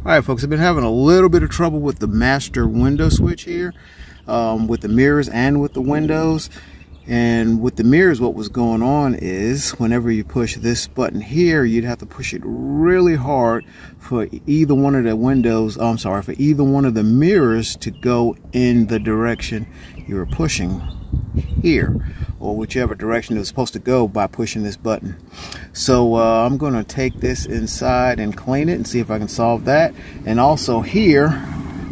Alright folks, I've been having a little bit of trouble with the master window switch here, with the mirrors and with the windows. And with the mirrors, what was going on is whenever you push this button here, you'd have to push it really hard for either one of the windows, for either one of the mirrors to go in the direction you were pushing here, or whichever direction it was supposed to go by pushing this button. So I'm going to take this inside and clean it and see if I can solve that. And also here,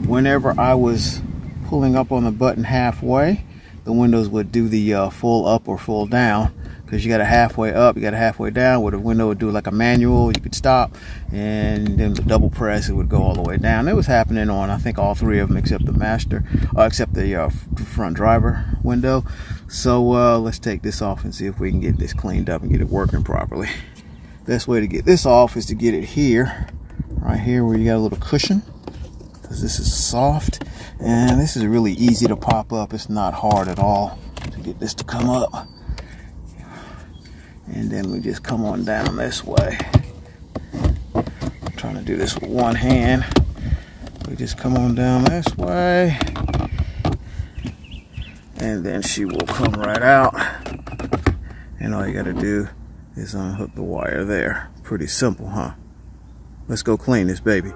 whenever I was pulling up on the button halfway, the windows would do the full up or full down, because you got a halfway up, you got a halfway down. Where the window would do like a manual, you could stop, and then the double press, it would go all the way down. It was happening on, I think, all three of them except the master, except the front driver window. So let's take this off and see if we can get this cleaned up and get it working properly. Best way to get this off is to get it here, right here where you got a little cushion, because this is soft, and this is really easy to pop up. It's not hard at all to get this to come up. And then we just come on down this way. I'm trying to do this with one hand. We just come on down this way, and then she will come right out. And all you got to do is unhook the wire there. Pretty simple, huh? Let's go clean this baby.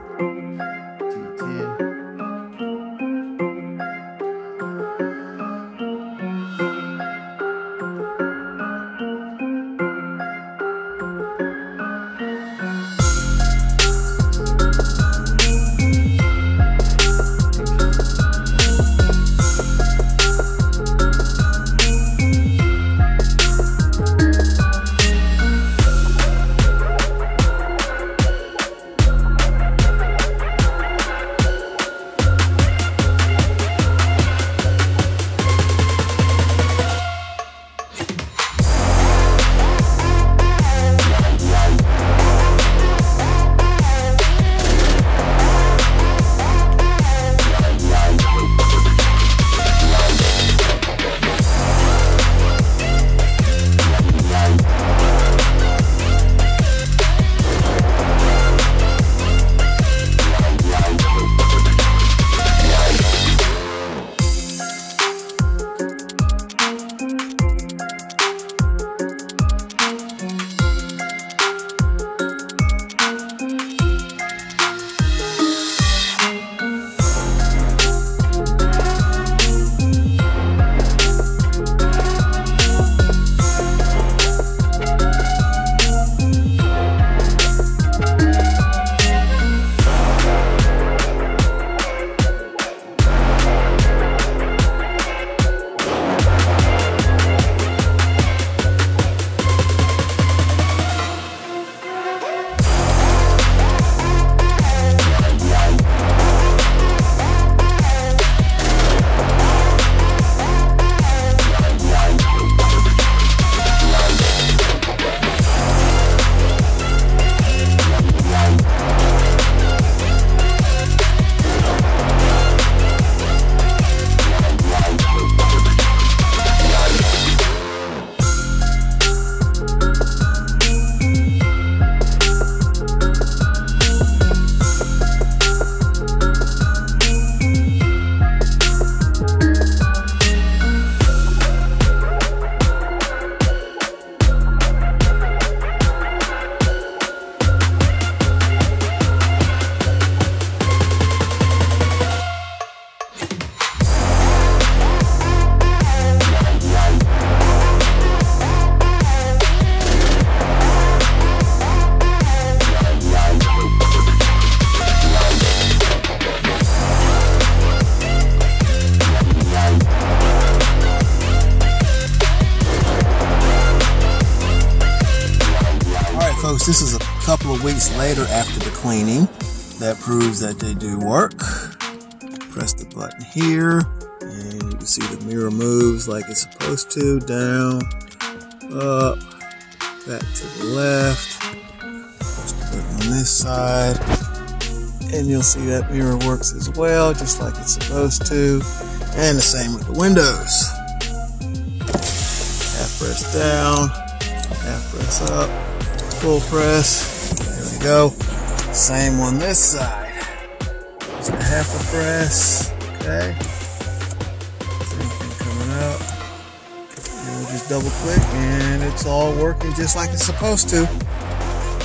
Folks, this is a couple of weeks later after the cleaning. That proves that they do work. Press the button here, and you can see the mirror moves like it's supposed to. Down, up, back to the left. Push the button on this side, and you'll see that mirror works as well, just like it's supposed to. And the same with the windows. Half press down, half press up. Full press. There we go. Same on this side. half a press. Okay. Same thing coming up. And we'll just double click and it's all working just like it's supposed to.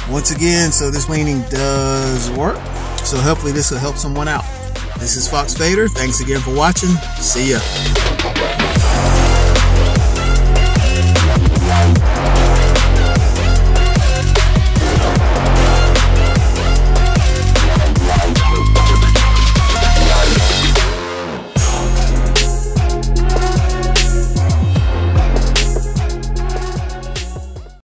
Once again, so this weaning does work. So hopefully this will help someone out. This is Fox Fader. Thanks again for watching. See ya.